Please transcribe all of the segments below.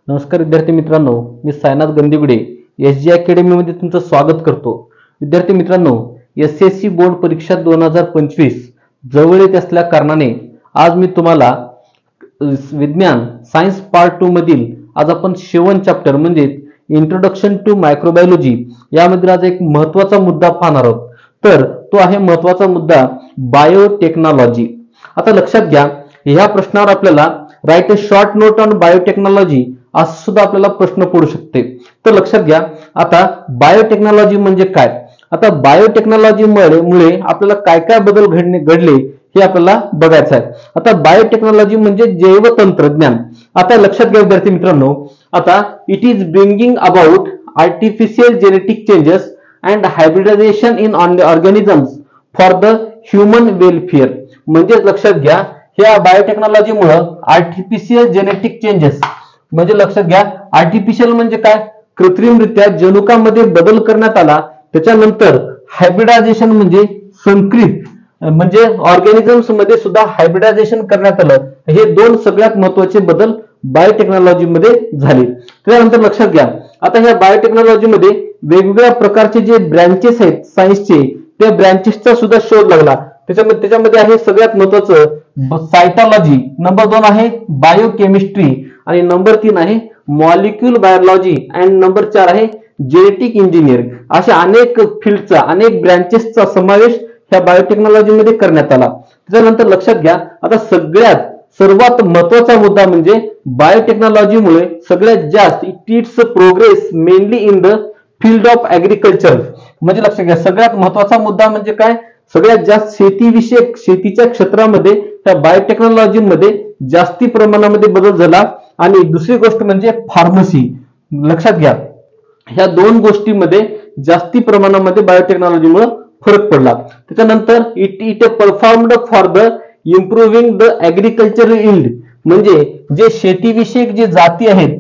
नमस्कार विद्यार्थी मित्रांनो, मी सायनाथ गंदिगुडे SG अकॅडमी मध्ये तुमचं स्वागत करतो. विद्यार्थी मित्रांनो, SSC बोर्ड परीक्षा 2025 जवळ येत असल्या कारणाने आज मी तुम्हाला विज्ञान सायन्स पार्ट 2 मधील आज आपण शेवट चॅप्टर म्हणजे इंट्रोडक्शन टू मायक्रोबायोलॉजी यामधील आज एक महत्त्वाचा मुद्दा पाहणार आहोत. तर तो आहे महत्त्वाचा मुद्दा बायोटेक्नॉलॉजी. आता लक्षात घ्या, ह्या प्रश्नावर आपल्याला right a short note on biotechnology असं सुद्धा आपल्याला प्रश्न पडू शकते. तर लक्षात घ्या, आता बायोटेक्नॉलॉजी म्हणजे काय. आता बायोटेक्नॉलॉजी मुळे आपल्याला काय काय बदल घडले हे आपल्याला बघायचं आहे. आता बायोटेक्नॉलॉजी म्हणजे जैवतंत्रज्ञान. आता लक्षात घ्या विद्यार्थी मित्रांनो, आता it is bringing about artificial genetic changes and hybridisation in organisms for the human welfare. म्हणजे लक्षात घ्या, ह्या बायोटेक्नॉलॉजीमुळे आर्टिफिशियल जेनेटिक चेंजेस म्हणजे लक्षात घ्या, आर्टिफिशियल म्हणजे काय, कृत्रिमरित्या जनुकामध्ये बदल करण्यात आला. त्याच्यानंतर हायब्रिडायझेशन म्हणजे संकरित म्हणजे ऑर्गॅनिझम्स मध्ये सुद्धा हायब्रिडायझेशन करण्यात आलं. हे दोन सगळ्यात महत्त्वाचे बदल बायोटेक्नॉलॉजी मध्ये झाले. त्यानंतर लक्षात घ्या, आता ह्या बायोटेक्नॉलॉजी मध्ये वेगवेगळ्या प्रकारचे जे ब्रँचेस आहेत सायन्सचे, त्या ब्रँचेसचा सुद्धा शोध लागला. त्याच्यामध्ये आहे सगळ्यात महत्त्वाचं सायटॉलॉजी, नंबर 2 आहे बायोकेमिस्ट्री आणि नंबर 3 आहे मॉलिक्यूल बायोलॉजी अँड नंबर 4 आहे जेनेटिक इंजिनिअरिंग. अशा अनेक फील्डचा अनेक ब्रँचेसचा समावेश ह्या बायोटेक्नॉलॉजी मध्ये करण्यात आला. त्याच्यानंतर लक्षात घ्या, आता सर्वात महत्त्वाचा मुद्दा म्हणजे बायोटेक्नॉलॉजीमुळे सगळ्यात जास्त it's progress mainly in the field of agriculture. म्हणजे लक्षात घ्या, सगळ्यात महत्त्वाचा मुद्दा म्हणजे काय, सगळ्यात जास्त शेतीविषयक शेतीच्या क्षेत्रामध्ये त्या बायोटेक्नॉलॉजी मध्ये जास्ती प्रमाणामध्ये बदल झाला. आणि दुसरी गोष्ट म्हणजे फार्मसी. लक्षात घ्या, ह्या दोन गोष्टींमध्ये जास्ती प्रमाणामध्ये बायोटेक्नॉलॉजीमुळे फरक पडला. त्याच्यानंतर it performed for the improving the agricultural yield. म्हणजे जे शेतीविषयक जे जाती आहेत,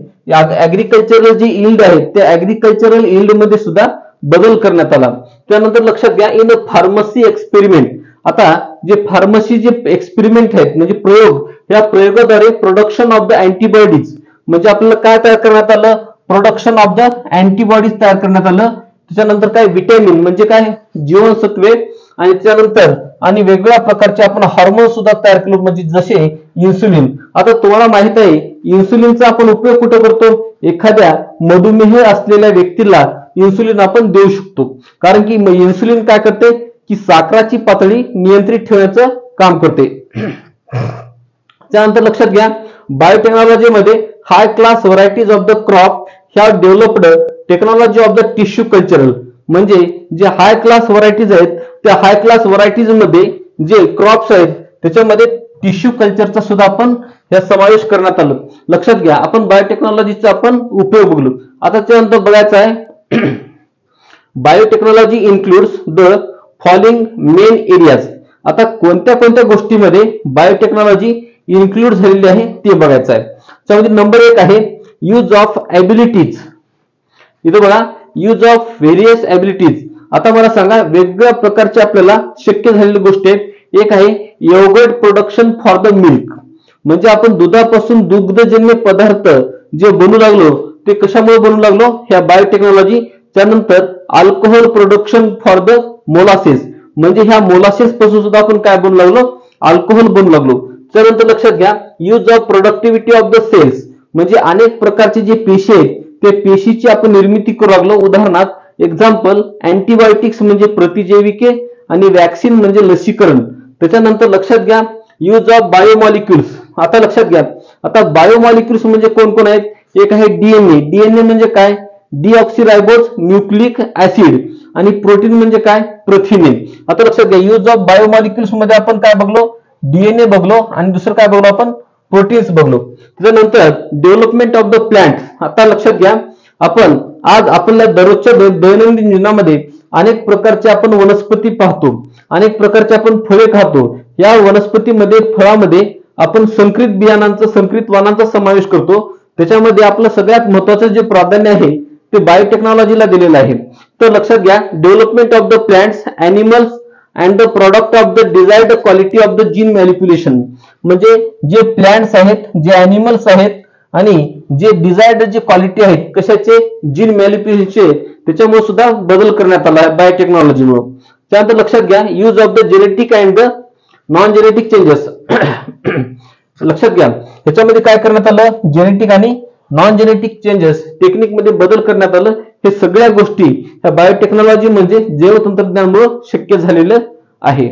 ऍग्रिकल्चरल जी यील्ड आहेत, त्या ऍग्रिकल्चरल यील्ड मध्ये सुद्धा बदल करण्यात आला. त्यानंतर लक्षात घ्या, इन फार्मसी एक्सपेरिमेंट. आता जे फार्मसी जे एक्सपेरिमेंट आहेत म्हणजे प्रयोग, या प्रयोगाद्वारे प्रोडक्शन ऑफ द अँटीबॉडीज म्हणजे आपल्याला काय तयार करण्यात आलं, प्रोडक्शन ऑफ द अँटीबॉडीज तयार करण्यात आलं. त्याच्यानंतर काय विटॅमिन म्हणजे काय, जीवनसत्वे आणि त्याच्यानंतर आणि वेगवेगळ्या प्रकारचे आपण हार्मोन सुद्धा तयार केले म्हणजे जसे इन्सुलिन. आता तुम्हाला माहित आहे इन्सुलिनचा आपण उपयोग कुठे करतो, एखाद्या मधुमेह असलेल्या व्यक्तीला इन्सुलिन आपण देऊ शकतो. कारण की इन्सुलिन काय करते की साखराची पातळी नियंत्रित ठेवण्याचं काम करते. त्यानंतर लक्षात घ्या, बायोटेक्नॉलॉजी मध्ये high class varieties of the crop have developed technology of the tissue cultural. म्हणजे जे हाय क्लास व्हरायटीज आहेत, त्या हाय क्लास व्हरायटीज मध्ये जे क्रॉप्स आहेत त्याच्यामध्ये टिश्यू कल्चरचा सुद्धा आपण या समावेश करण्यात आलं. लक्षात घ्या, आपण बायोटेक्नॉलॉजीचा आपण उपयोग बघलो. आता त्यानंतर बघायचं आहे biotechnology includes the following main areas. आता कोणत्या कोणत्या गोष्टीमध्ये बायोटेक्नॉलॉजी इन्क्लूड झालेली आहे ते बघायचं आहे. त्यामध्ये नंबर 1 आहे यूज ऑफ ॲबिलिटीज. इथं बघा, यूज ऑफ व्हेरियस ॲबिलिटीज. आता मला सांगा, वेगवेगळ्या प्रकारचे आपल्याला शक्य झालेली गोष्ट आहे. एक आहे yoghurt production for the milk. म्हणजे आपण दुधापासून दुग्धजन्य पदार्थ जे बनवू लागलो ते कशामुळे बनवू लागलो, ह्या बायोटेक्नॉलॉजी. त्यानंतर alcohol production for the molasses. म्हणजे ह्या मोलासेस पासून सुद्धा आपण काय बनवू लागलो, अल्कोहोल बनवू लागलो. त्यानंतर लक्षात घ्या, use of productivity of the sales. म्हणजे अनेक प्रकारचे जे पेशी आहेत ते पेशीची आपण निर्मिती करू लागलो. उदाहरणार्थ एक्झाम्पल अँटीबायोटिक्स म्हणजे प्रतिजैविके आणि वॅक्सिन म्हणजे लसीकरण. त्याच्यानंतर लक्षात घ्या, यूज ऑफ बायोमॉलिक्युल्स. आता लक्षात घ्या, आता बायोमॉलिक्युल्स म्हणजे कोण कोण आहेत, एक आहे डीएनए. डीएनए म्हणजे काय, डीऑक्सिरायबोज न्यूक्लिक ऍसिड. आणि प्रोटीन म्हणजे काय, प्रथिने. आता लक्षात घ्या, यूज ऑफ बायोमॉलिक्युल्स मध्ये आपण काय बघलो, डीएनए बघलो आणि दुसरं काय बघलो आपण, प्रोटीन्स बघलो. त्याच्यानंतर डेव्हलपमेंट ऑफ द प्लांट. आता लक्षात घ्या, आपण आज आपल्या दररोजच्या दैनंदिन जीवनामध्ये अनेक प्रकारचे आपण वनस्पती पाहतो, अनेक प्रकारचे आपण फळे खातो. या वनस्पतीमध्ये फळामध्ये आपण संकरित बियाणांचा संकरित वाणांचा समावेश करतो. त्याच्यामध्ये आपलं सगळ्यात महत्त्वाचं जे प्राधान्य आहे ते बायोटेक्नॉलॉजीला दिलेलं आहे. तर लक्षात घ्या, development of the plants, animals and the product of the desired quality of the gene manipulation. म्हणजे जे प्लांट्स आहेत, जे ॲनिमल्स आहेत आणि जे डिझायर्ड जे क्वालिटी आहेत कशाचे जीन मॅनिप्युलेशनचे त्याच्यामुळे सुद्धा बदल करण्यात आला आहे बायोटेक्नॉलॉजीमुळे. त्यानंतर लक्षात घ्या use of the genetic and the non genetic changes. लक्षात घ्या ह्याच्यामध्ये काय करण्यात आलं जेनेटिक आणि नॉन जेनेटिक चेंजेस टेक्निक मध्ये बदल करण्यात आलं. हे सगळ्या गोष्टी ह्या बायोटेक्नॉलॉजी म्हणजे जैवतंत्रज्ञानामुळे शक्य झालेलं आहे.